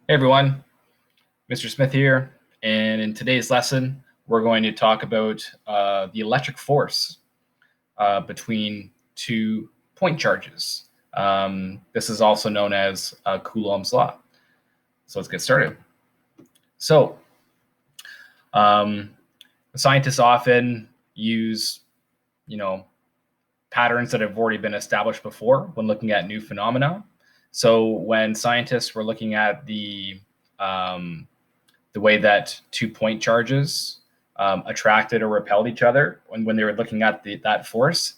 Hey everyone, Mr. Smith here, and in today's lesson, we're going to talk about the electric force between two point charges. This is also known as Coulomb's law. So let's get started. So scientists often use, patterns that have already been established before when looking at new phenomena. So when scientists were looking at the way that 2-point charges attracted or repelled each other, when they were looking at that force,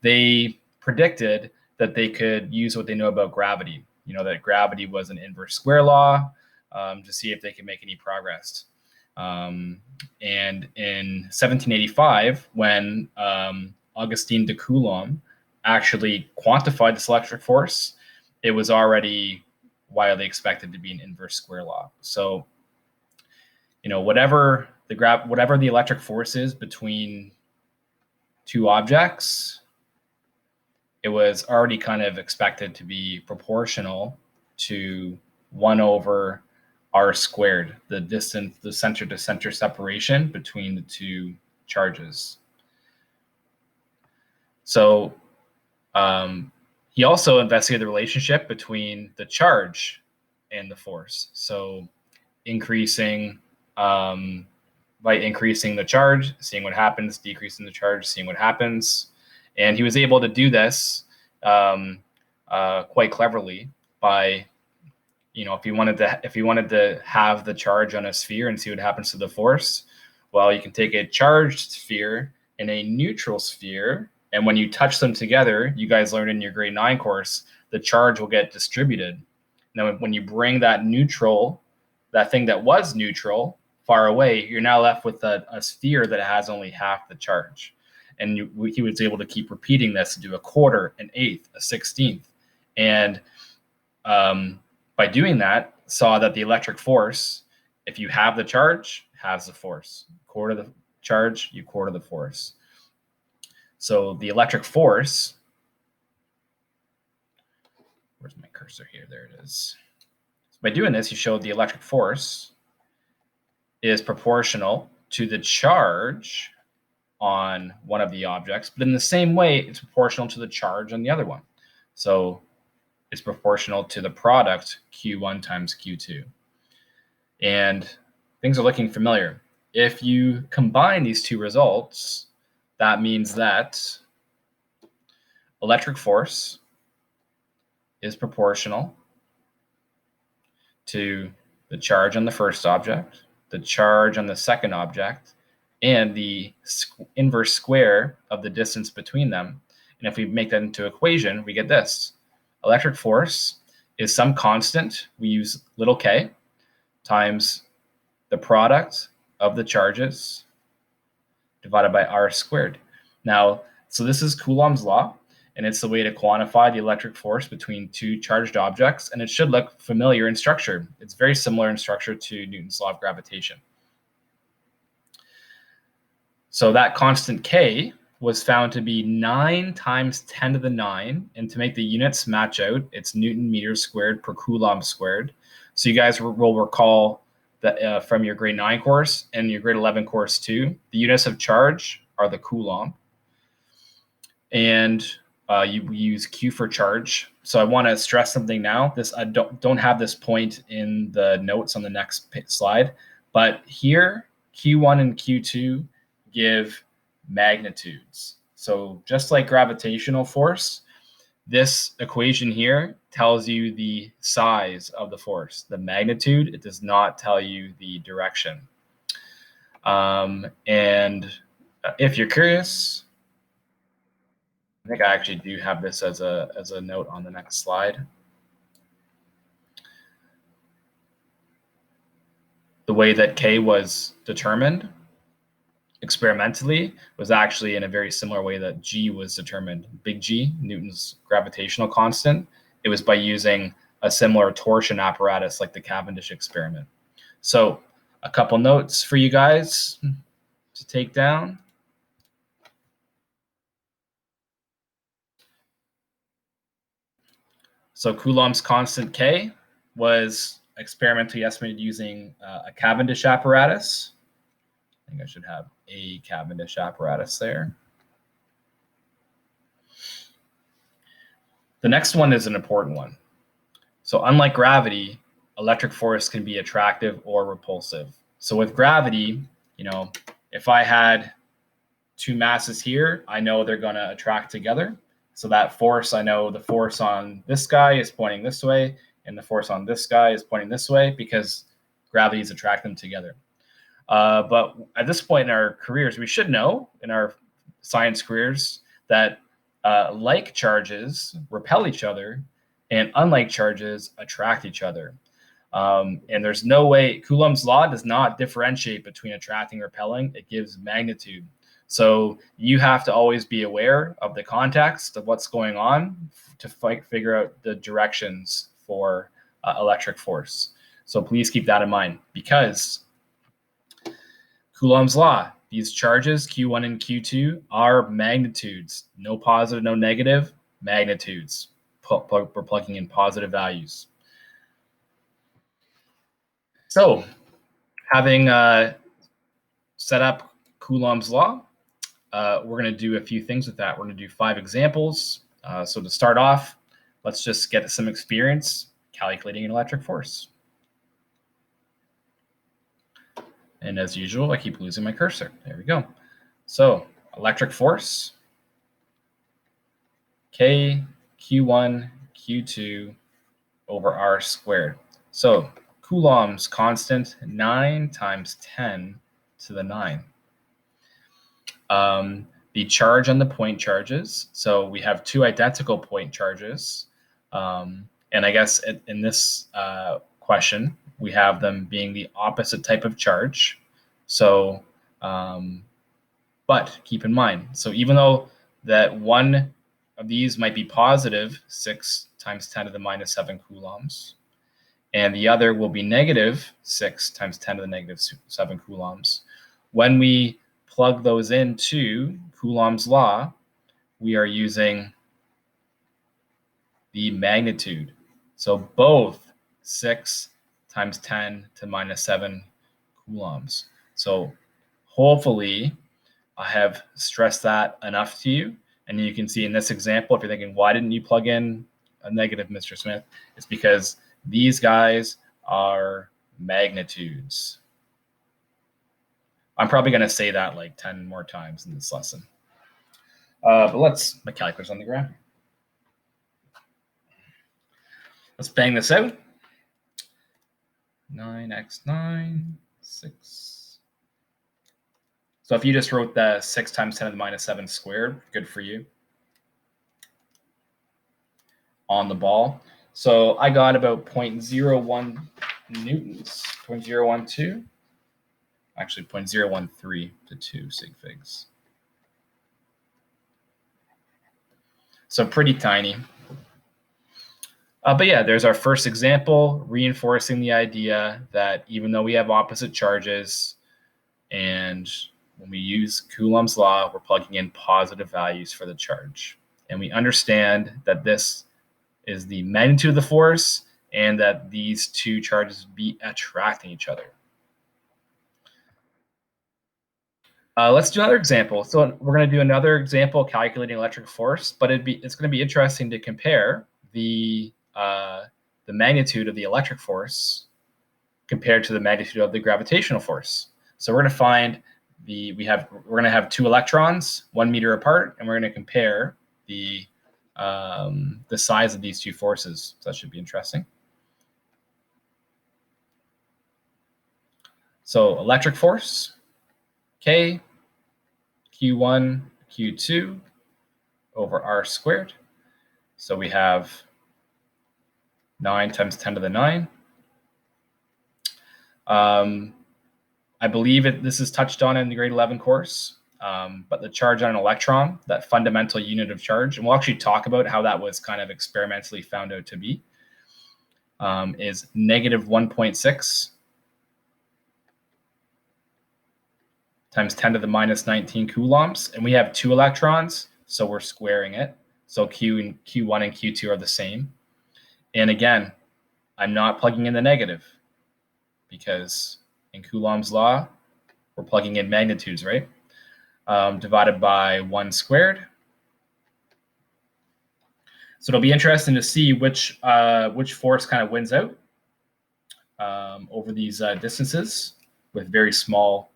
they predicted that they could use what they know about gravity. That gravity was an inverse square law to see if they could make any progress. And in 1785, when Augustin de Coulomb actually quantified this electric force, it was already widely expected to be an inverse square law. So, whatever the electric force is between two objects, it was already kind of expected to be proportional to 1 over r squared, the distance, the center to center separation between the two charges. So he also investigated the relationship between the charge and the force. So by increasing the charge, seeing what happens, decreasing the charge, seeing what happens. And he was able to do this quite cleverly by, if you wanted to have the charge on a sphere and see what happens to the force, well, you can take a charged sphere and a neutral sphere, and when you touch them together, you guys learned in your grade 9 course, the charge will get distributed. Now, when you bring that thing that was neutral far away, you're now left with a sphere that has only half the charge. And he was able to keep repeating this to do a quarter, an eighth, a 16th. And by doing that, saw that the electric force, if you have the charge, has the force. Quarter the charge, you quarter the force. So the electric force, where's my cursor here? There it is. So by doing this, he showed the electric force is proportional to the charge on one of the objects, but in the same way, it's proportional to the charge on the other one. So it's proportional to the product Q1 times Q2. And things are looking familiar. If you combine these two results, that means that electric force is proportional to the charge on the first object, the charge on the second object, and the inverse square of the distance between them. And if we make that into an equation, we get this. Electric force is some constant, we use little k, times the product of the charges divided by r squared. Now, so this is Coulomb's law, and it's the way to quantify the electric force between two charged objects, and it should look familiar in structure. It's very similar in structure to Newton's law of gravitation. So that constant k was found to be 9 times 10 to the 9, and to make the units match out, it's Newton meters squared per Coulomb squared. So you guys will recall that from your grade 9 course and your grade 11 course too, the units of charge are the Coulomb. And you use Q for charge. So I want to stress something now. I don't have this point in the notes on the next slide, but here Q1 and Q2 give magnitudes. So just like gravitational force, this equation here tells you the size of the force, the magnitude. It does not tell you the direction. And if you're curious, I think I actually do have this as a note on the next slide. The way that K was determined experimentally was actually in a very similar way that G was determined. Big G, Newton's gravitational constant, it was by using a similar torsion apparatus like the Cavendish experiment. So a couple notes for you guys to take down. So Coulomb's constant K was experimentally estimated using a Cavendish apparatus. I think I should have a Cavendish apparatus there. The next one is an important one. So unlike gravity, electric force can be attractive or repulsive. So with gravity, if I had two masses here, I know they're going to attract together. So that force, I know the force on this guy is pointing this way, and the force on this guy is pointing this way because gravity is attracting them together. But at this point in our careers, we should know in our science careers that like charges repel each other and unlike charges attract each other. And there's no way, Coulomb's law does not differentiate between attracting and repelling. It gives magnitude. So you have to always be aware of the context of what's going on to figure out the directions for electric force. So please keep that in mind, because Coulomb's law, these charges, Q1 and Q2, are magnitudes. No positive, no negative, magnitudes. We're plugging in positive values. So having set up Coulomb's law, we're going to do a few things with that. We're going to do 5 examples. So to start off, let's just get some experience calculating an electric force. And as usual, I keep losing my cursor. There we go. So electric force, K Q1 Q2 over R squared. So Coulomb's constant, 9 times 10 to the 9. The charge on the point charges. So we have 2 identical point charges. And I guess in this question, we have them being the opposite type of charge. So, but keep in mind, so even though that one of these might be positive, 6 times 10 to the minus 7 coulombs, and the other will be negative 6 times 10 to the negative 7 coulombs. When we plug those into Coulomb's law, we are using the magnitude. So both 6 times 10 to minus 7 coulombs. So hopefully I have stressed that enough to you. And you can see in this example, if you're thinking, why didn't you plug in a negative, Mr. Smith? It's because these guys are magnitudes. I'm probably going to say that like 10 more times in this lesson. But my calculator's on the ground. Let's bang this out. 9x9, 6. So if you just wrote the 6 times 10 to the minus 7 squared, good for you. On the ball. So I got about 0.01 newtons, 0.012. Actually 0.013 to 2 sig figs. So pretty tiny. But yeah, there's our first example, reinforcing the idea that even though we have opposite charges, and when we use Coulomb's law, we're plugging in positive values for the charge. And we understand that this is the magnitude of the force and that these 2 charges be attracting each other. Let's do another example. So we're going to do another example calculating electric force, but it's going to be interesting to compare the magnitude of the electric force compared to the magnitude of the gravitational force. So we're going to find we're going to have 2 electrons 1 meter apart, and we're going to compare the size of these 2 forces. So that should be interesting. So electric force, K Q1 Q2 over R squared. So we have 9 times 10 to the 9. I believe this is touched on in the grade 11 course, but the charge on an electron, that fundamental unit of charge, and we'll actually talk about how that was kind of experimentally found out to be, is negative 1.6 times 10 to the minus 19 coulombs. And we have 2 electrons, so we're squaring it. So Q1 and Q2 are the same. And again, I'm not plugging in the negative because in Coulomb's law, we're plugging in magnitudes, right? Divided by 1 squared. So it'll be interesting to see which force kind of wins out over these distances with very small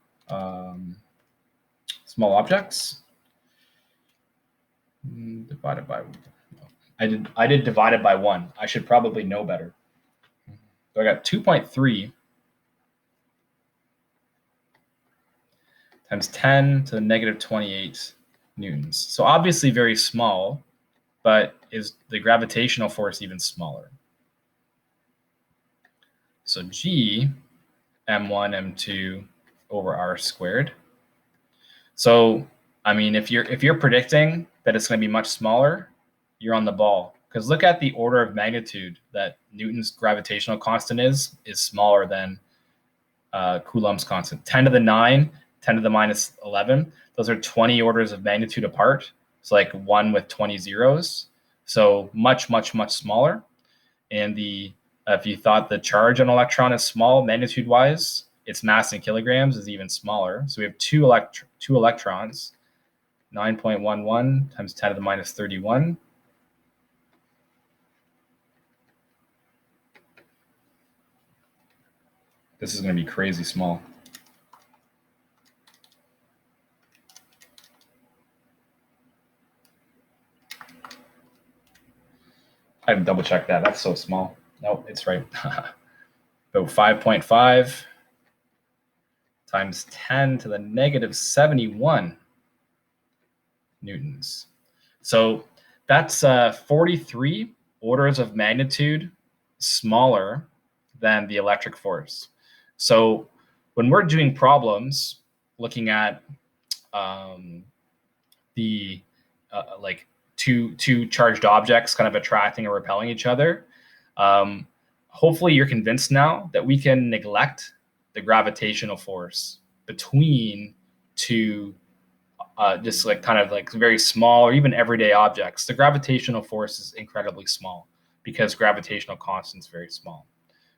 small objects. Divided by, I did divided by 1. I should probably know better. So I got 2.3 times 10 to the negative 28 newtons. So obviously very small, but is the gravitational force even smaller? So G m1 m2 over r squared. So I mean, if you're predicting that it's going to be much smaller, you're on the ball, because look at the order of magnitude that Newton's gravitational constant is smaller than Coulomb's constant. 10 to the 9, 10 to the minus 11. Those are 20 orders of magnitude apart. It's like 1 with 20 zeros. So much, much, much smaller. And if you thought the charge on an electron is small magnitude-wise, its mass in kilograms is even smaller. So we have two electrons, 9.11 times 10 to the minus 31. This is going to be crazy small. I have to double check that. That's so small. Nope, it's right. About 5.5 times 10 to the negative 71 newtons. So that's 43 orders of magnitude smaller than the electric force. So when we're doing problems looking at the like two charged objects kind of attracting or repelling each other, hopefully you're convinced now that we can neglect the gravitational force between two just like kind of like very small or even everyday objects. The gravitational force is incredibly small because gravitational constant is very small.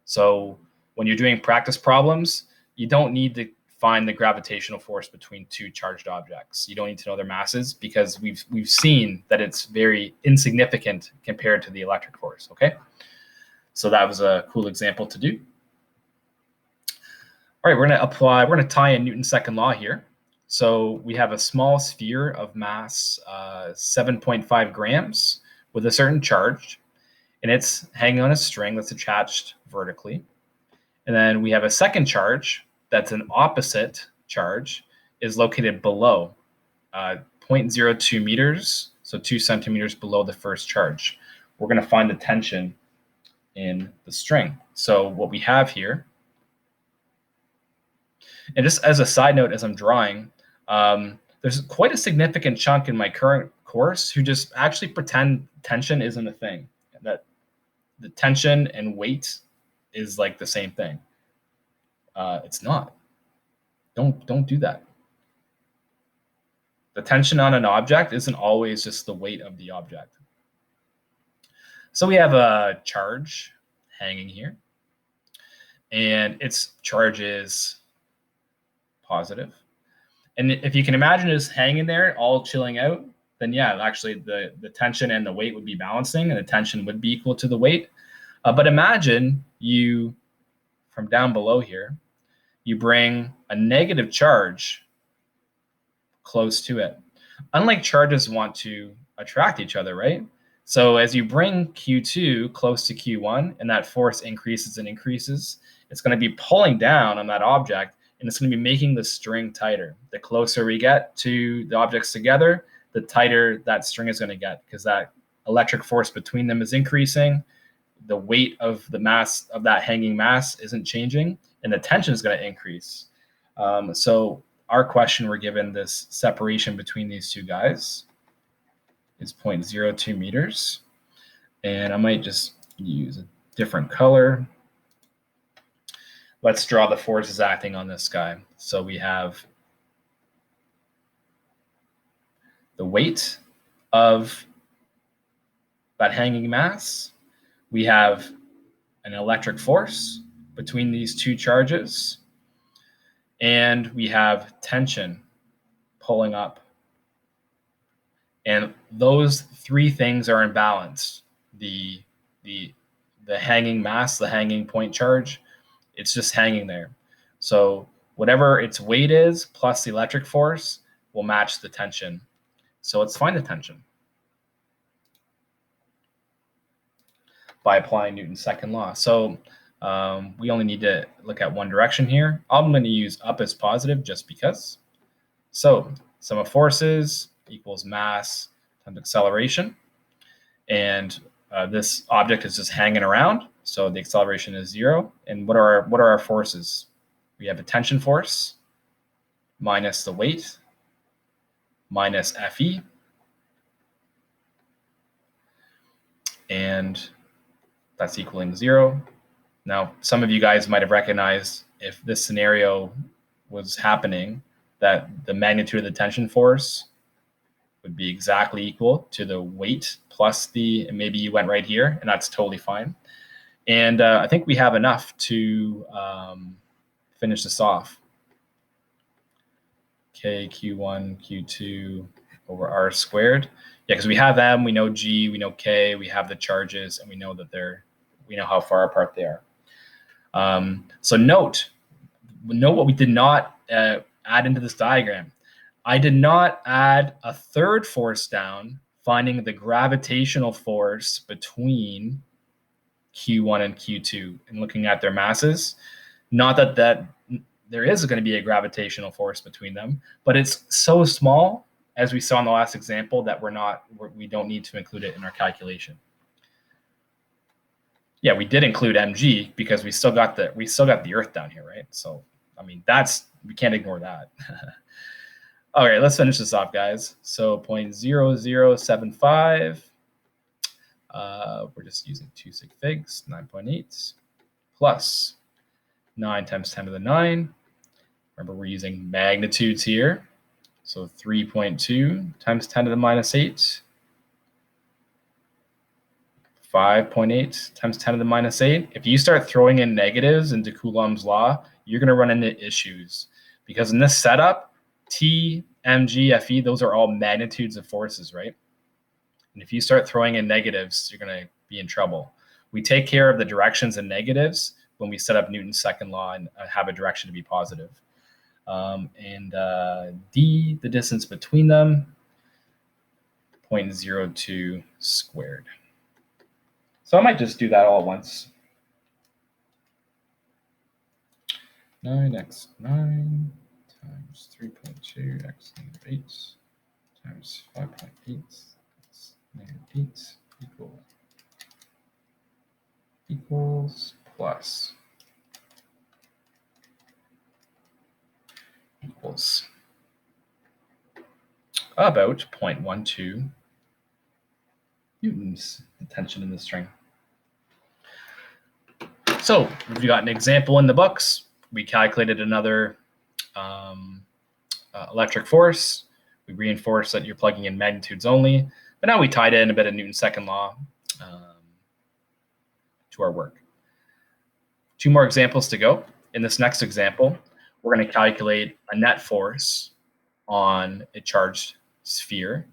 So when you're doing practice problems, you don't need to find the gravitational force between two charged objects. You don't need to know their masses because we've seen that it's very insignificant compared to the electric force. Okay, so that was a cool example to do. All right, we're going to tie in Newton's second law here. So we have a small sphere of mass 7.5 grams with a certain charge, and it's hanging on a string that's attached vertically. And then we have a second charge that's an opposite charge is located below 0.02 meters, so 2 centimeters below the first charge. We're going to find the tension in the string. So what we have here, and just as a side note, as I'm drawing, there's quite a significant chunk in my current course who just actually pretend tension isn't a thing, that the tension and weight is like the same thing. It's not. Don't do that. The tension on an object isn't always just the weight of the object. So we have a charge hanging here, and its charge is positive. And if you can imagine it hanging there, all chilling out, then yeah, actually the tension and the weight would be balancing, and the tension would be equal to the weight. But imagine you, from down below here, you bring a negative charge close to it. Unlike charges want to attract each other, right? So as you bring Q2 close to Q1 and that force increases and increases, it's going to be pulling down on that object, and it's going to be making the string tighter. The closer we get to the objects together, the tighter that string is going to get, because that electric force between them is increasing. The weight of the mass of that hanging mass isn't changing, and the tension is going to increase. So our question, we're given this separation between these two guys is 0.02 meters. And I might just use a different color. Let's draw the forces acting on this guy. So we have the weight of that hanging mass. We have an electric force between these two charges, and we have tension pulling up. And those three things are in balance. The hanging mass, the hanging point charge, it's just hanging there. So whatever its weight is plus the electric force will match the tension. So let's find the tension by applying Newton's second law. So we only need to look at one direction here. I'm going to use up as positive just because. So sum of forces equals mass times acceleration. And this object is just hanging around, so the acceleration is 0. And what are our forces? We have a tension force minus the weight minus Fe, and that's equaling 0. Now, some of you guys might have recognized if this scenario was happening that the magnitude of the tension force would be exactly equal to the weight plus the, and maybe you went right here, and that's totally fine. And I think we have enough to finish this off. K, Q1, Q2 over R squared. Yeah, because we have M, we know G, we know K, we have the charges, and we know that we know how far apart they are. So note what we did not add into this diagram. I did not add a third force down, finding the gravitational force between Q1 and Q2 and looking at their masses. Not that there is going to be a gravitational force between them, but it's so small, as we saw in the last example, that we don't need to include it in our calculation. Yeah, we did include mg because we still got the Earth down here, right? So I mean, we can't ignore that. All right, let's finish this off, guys. So 0.0075. We're just using 2 sig figs, 9.8 plus 9 times 10 to the 9. Remember, we're using magnitudes here. So 3.2 times 10 to the minus 8. 5.8 times 10 to the minus 8. If you start throwing in negatives into Coulomb's law, you're going to run into issues. Because in this setup, T, mg, Fe, those are all magnitudes of forces, right? And if you start throwing in negatives, you're going to be in trouble. We take care of the directions and negatives when we set up Newton's second law and have a direction to be positive. D, the distance between them, 0.02 squared. So I might just do that all at once. 9x 9 times 3.2 x negative 8 times 5.8 x negative 8 equals plus equals about 0.12 newtons, the tension in the string. So we've got an example in the books. We calculated another electric force. We reinforced that you're plugging in magnitudes only, but now we tied in a bit of Newton's second law to our work. 2 more examples to go. In this next example, we're going to calculate a net force on a charged sphere.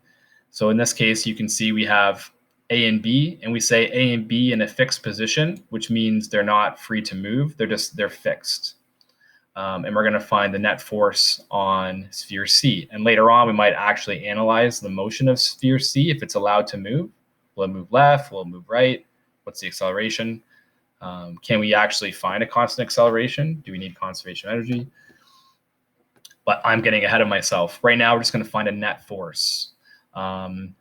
So in this case, you can see we have A and B, and we say A and B in a fixed position, which means they're not free to move. They're fixed. And we're going to find the net force on sphere C. And later on, we might actually analyze the motion of sphere C if it's allowed to move. Will it move left? Will it move right? What's the acceleration? Can we actually find a constant acceleration? Do we need conservation of energy? But I'm getting ahead of myself. Right now, we're just going to find a net force. And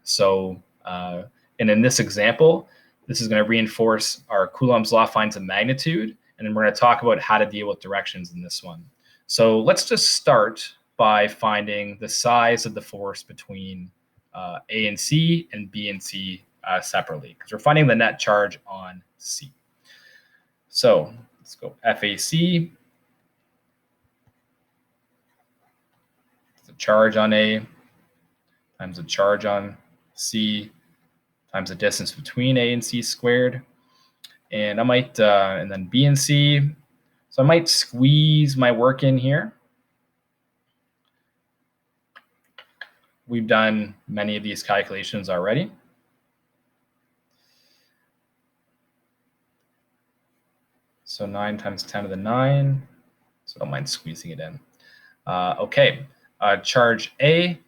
in this example, this is going to reinforce our Coulomb's law finds a magnitude. And then we're going to talk about how to deal with directions in this one. So let's just start by finding the size of the force between A and C and B and C separately, because we're finding the net charge on C. So let's go FAC. The charge on A times the charge on C times the distance between A and C squared. And I might, and then B and C. So I might squeeze my work in here. We've done many of these calculations already. So 9 times 10 to the 9. So don't mind squeezing it in. Okay, charge A,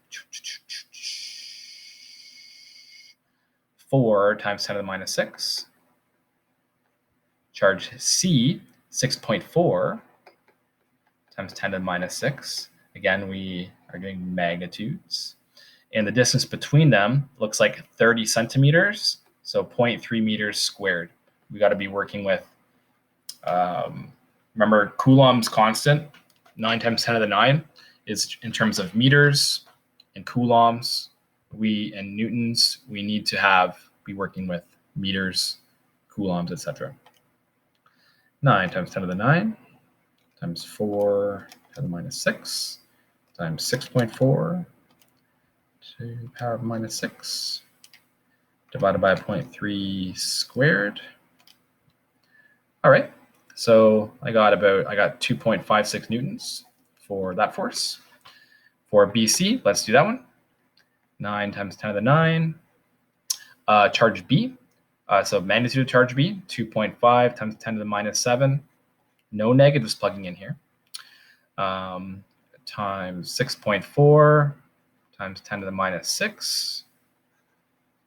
4 times 10 to the minus 6. Charge C, 6.4 times 10 to the minus 6. Again, we are doing magnitudes. And the distance between them looks like 30 centimeters, so 0.3 meters squared. We got to be working with, remember, Coulomb's constant, 9 times 10 to the 9, is in terms of meters, and coulombs, and newtons, we need to be working with meters, coulombs, etc. 9 times 10 to the 9 times 4 to the minus 6 times 6.4 to the power of minus 6 divided by 0.3 squared. All right, so I got 2.56 newtons for that force. For BC, let's do that one. 9 times 10 to the 9. Charge B, so magnitude of charge B, 2.5 times 10 to the minus 7. No negatives plugging in here. Times 6.4 times 10 to the minus 6.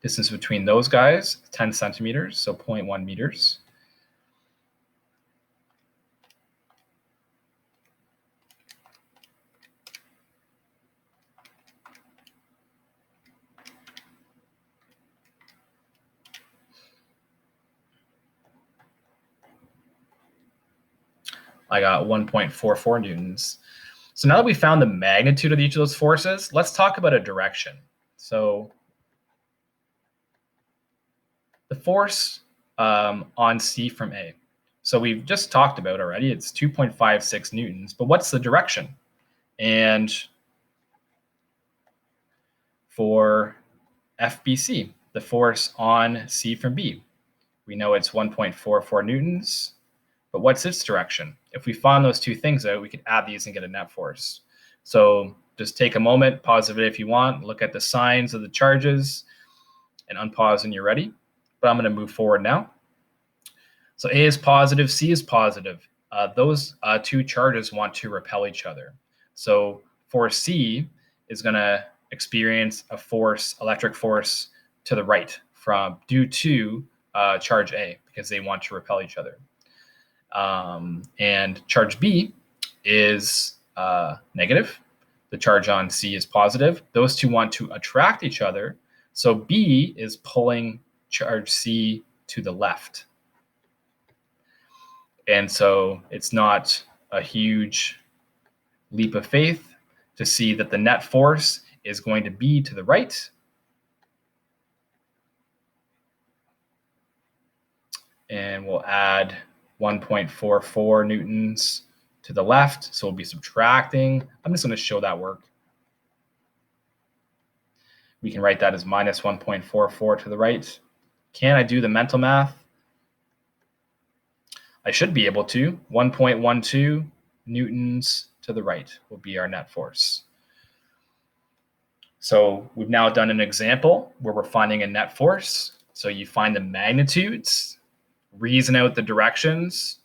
Distance between those guys, 10 centimeters, so 0.1 meters. I got 1.44 newtons. So now that we found the magnitude of each of those forces, let's talk about a direction. So the force on C from A. So we've just talked about already, it's 2.56 newtons, but what's the direction? And for FBC, the force on C from B, we know it's 1.44 newtons, but what's its direction? If we find those two things out, we could add these and get a net force. So just take a moment, pause the video if you want, look at the signs of the charges, and unpause when you're ready. But I'm going to move forward now. So A is positive, C is positive. Those two charges want to repel each other. So force C is going to experience a force, electric force, to the right due to charge A, because they want to repel each other. And charge B is negative. The charge on C is positive. Those two want to attract each other. So B is pulling charge C to the left. And so it's not a huge leap of faith to see that the net force is going to be to the right. And we'll add 1.44 newtons to the left. So we'll be subtracting. I'm just going to show that work. We can write that as minus 1.44 to the right. Can I do the mental math? I should be able to. 1.12 newtons to the right will be our net force. So we've now done an example where we're finding a net force. So you find the magnitudes, reason out the directions,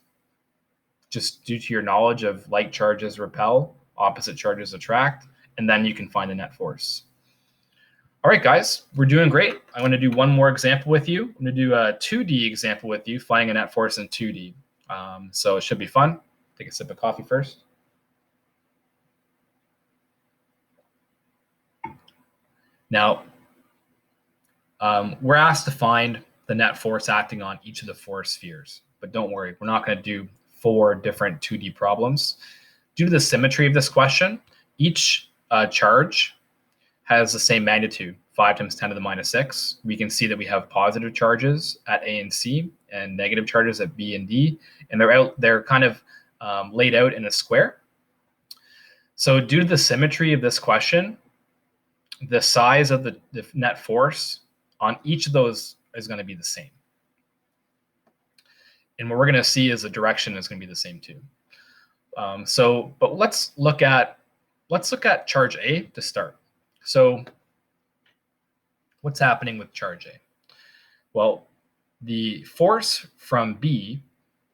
just due to your knowledge of like charges repel, opposite charges attract, and then you can find the net force. All right, guys, we're doing great. I'm going to do one more example with you. I'm going to do a 2D example with you, finding a net force in 2D. So it should be fun. Take a sip of coffee first. Now, we're asked to find the net force acting on each of the four spheres. But don't worry, we're not going to do 4 different 2D problems. Due to the symmetry of this question, each charge has the same magnitude, 5 times 10 to the minus 6. We can see that we have positive charges at A and C and negative charges at B and D, and they're kind of laid out in a square. So due to the symmetry of this question, the size of the net force on each of those is going to be the same. And what we're going to see is the direction is going to be the same too. But let's look at charge A to start. So what's happening with charge A? Well, the force from B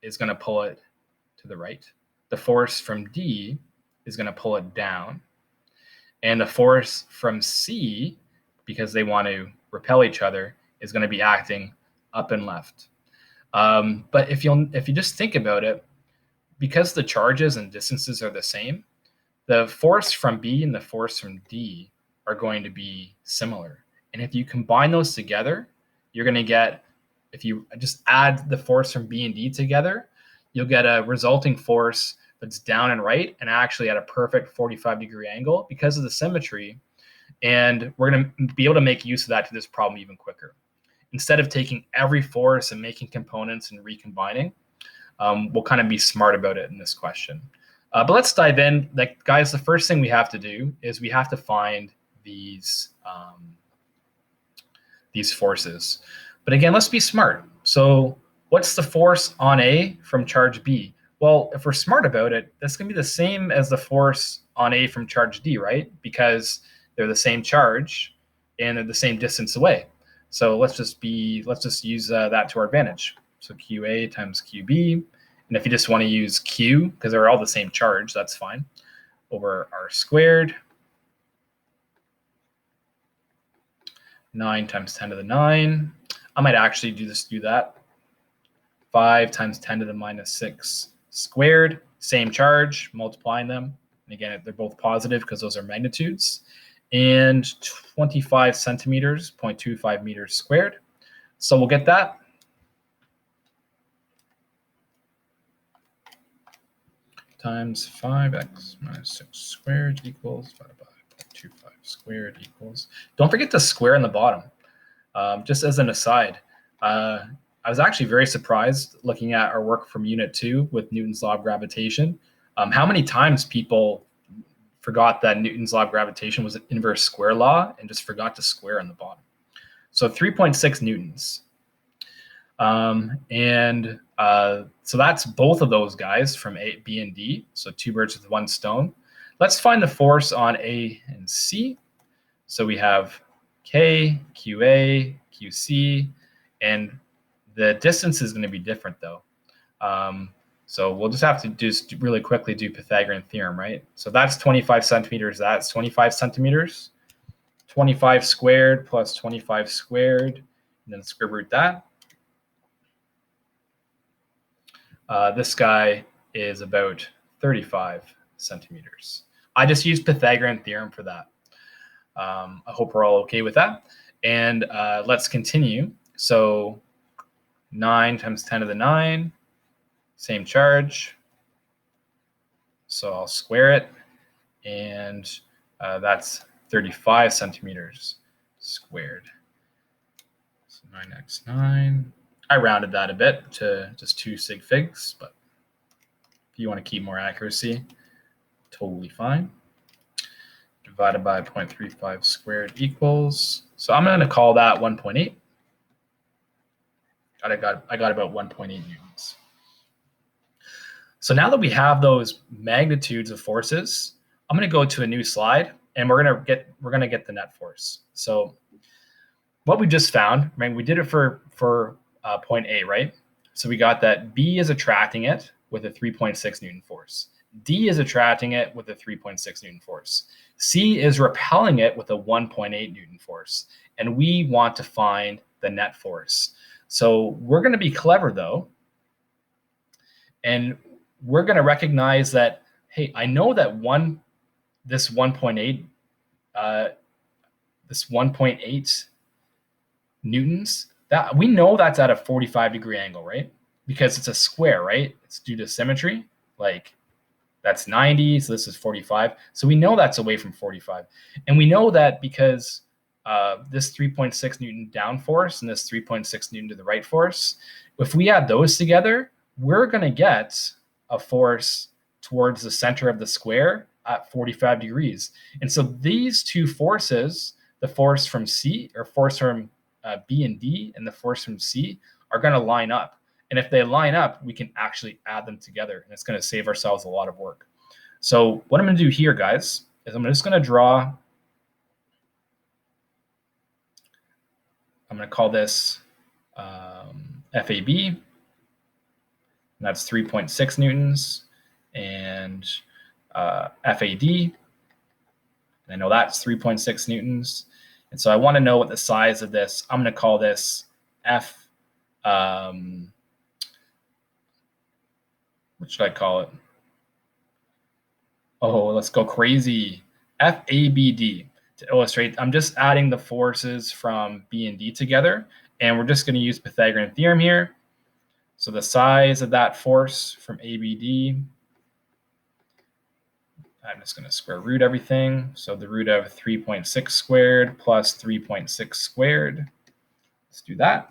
is going to pull it to the right. The force from D is going to pull it down. And the force from C, because they want to repel each other, is going to be acting up and left. But if you just think about it, because the charges and distances are the same, the force from B and the force from D are going to be similar. And if you combine those together, you're going to get, if you just add the force from B and D together, you'll get a resulting force that's down and right and actually at a perfect 45-degree angle because of the symmetry. And we're going to be able to make use of that to this problem even quicker. Instead of taking every force and making components and recombining, we'll kind of be smart about it in this question. But let's dive in. Like, guys, the first thing we have to do is we have to find these forces. But again, let's be smart. So what's the force on A from charge B? Well, if we're smart about it, that's going to be the same as the force on A from charge D, right? Because they're the same charge and they're the same distance away. So let's just use that to our advantage. So QA times QB. And if you just want to use Q, because they're all the same charge, that's fine, over R squared. 9 times 10 to the 9. I might actually do that. 5 times 10 to the minus 6 squared. Same charge, multiplying them. And again, they're both positive because those are magnitudes. And 25 centimeters, 0.25 meters squared. So we'll get that. Times 5x minus 6 squared equals divided by 0.25 squared equals. Don't forget to square in the bottom. Just as an aside, I was actually very surprised looking at our work from Unit 2 with Newton's law of gravitation, how many times people forgot that Newton's law of gravitation was an inverse square law and just forgot to square on the bottom. So 3.6 newtons. So that's both of those guys from A, B, and D. So 2 birds with 1 stone. Let's find the force on A and C. So we have K, QA, QC, and the distance is going to be different though. So we'll just have to just really quickly do Pythagorean theorem, right? So that's 25 centimeters. That's 25 centimeters. 25 squared plus 25 squared, and then square root that. This guy is about 35 centimeters. I just used Pythagorean theorem for that. I hope we're all okay with that. And let's continue. So 9 times 10 to the 9, same charge. So I'll square it, and that's 35 centimeters squared. So 9x9. I rounded that a bit to just 2 sig figs, but if you want to keep more accuracy, totally fine. Divided by 0.35 squared equals, so I'm going to call that 1.8. I got about 1.8 newtons. So now that we have those magnitudes of forces, I'm going to go to a new slide, and we're going to get the net force. So what we just found, right? We did it for point A, right? So we got that B is attracting it with a 3.6 Newton force. D is attracting it with a 3.6 Newton force. C is repelling it with a 1.8 Newton force. And we want to find the net force. So we're going to be clever though. And we're going to recognize that, hey, I know that this 1.8 newtons, that we know that's at a 45-degree angle, right? Because it's a square, right? It's due to symmetry. Like that's 90, so this is 45. So we know that's away from 45. And we know that because this 3.6 Newton down force and this 3.6 Newton to the right force, if we add those together, we're going to get a force towards the center of the square at 45 degrees. And so these two forces, the force from C or force from B and D and the force from C, are going to line up. And if they line up, we can actually add them together, and it's going to save ourselves a lot of work. So what I'm going to do here, guys, is I'm just going to draw. I'm going to call this FAB. And that's 3.6 newtons. And FAD, I know that's 3.6 newtons. And so I want to know what the size of this. I'm going to call this F. What should I call it? Oh, let's go crazy. FABD. To illustrate, I'm just adding the forces from B and D together, and we're just going to use Pythagorean theorem here. So the size of that force from ABD, I'm just going to square root everything. So the root of 3.6 squared plus 3.6 squared. Let's do that.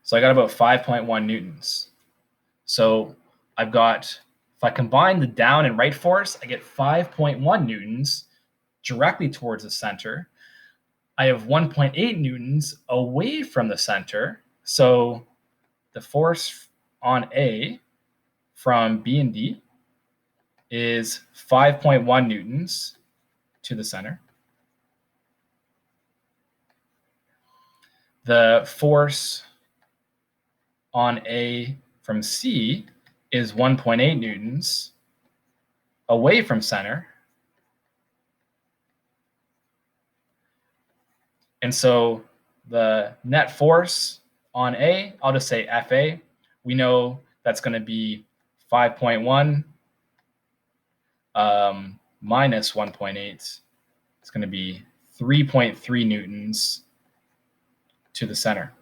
So I got about 5.1 newtons. So I've got, if I combine the down and right force, I get 5.1 newtons directly towards the center. I have 1.8 newtons away from the center. So the force on A from B and D is 5.1 newtons to the center. The force on A from C is 1.8 newtons away from center. And so the net force on A, I'll just say FA. We know that's going to be 5.1 minus 1.8. It's going to be 3.3 newtons to the center.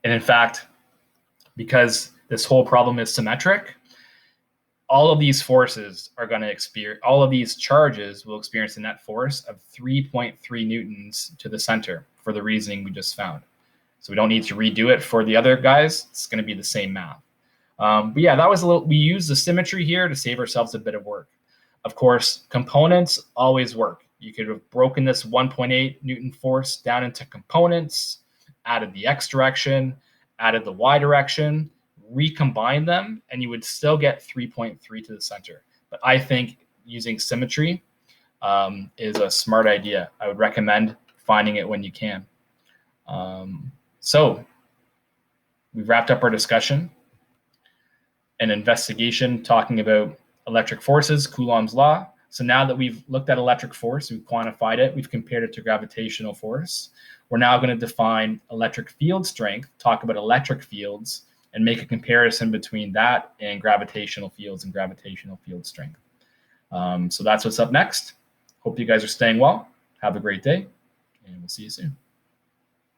And in fact, because this whole problem is symmetric, all of these forces are going to experience, all of these charges will experience a net force of 3.3 newtons to the center for the reasoning we just found. So we don't need to redo it for the other guys. It's going to be the same math. But yeah, that was a little, we used the symmetry here to save ourselves a bit of work. Of course, components always work. You could have broken this 1.8 Newton force down into components, added the X direction, added the Y direction, recombine them, and you would still get 3.3 to the center. But I think using symmetry is a smart idea. I would recommend finding it when you can. So we've wrapped up our discussion, an investigation talking about electric forces, Coulomb's law. So now that we've looked at electric force, we've quantified it, we've compared it to gravitational force, we're now going to define electric field strength, talk about electric fields, and make a comparison between that and gravitational fields and gravitational field strength. So that's what's up next. Hope you guys are staying well. Have a great day, and we'll see you soon.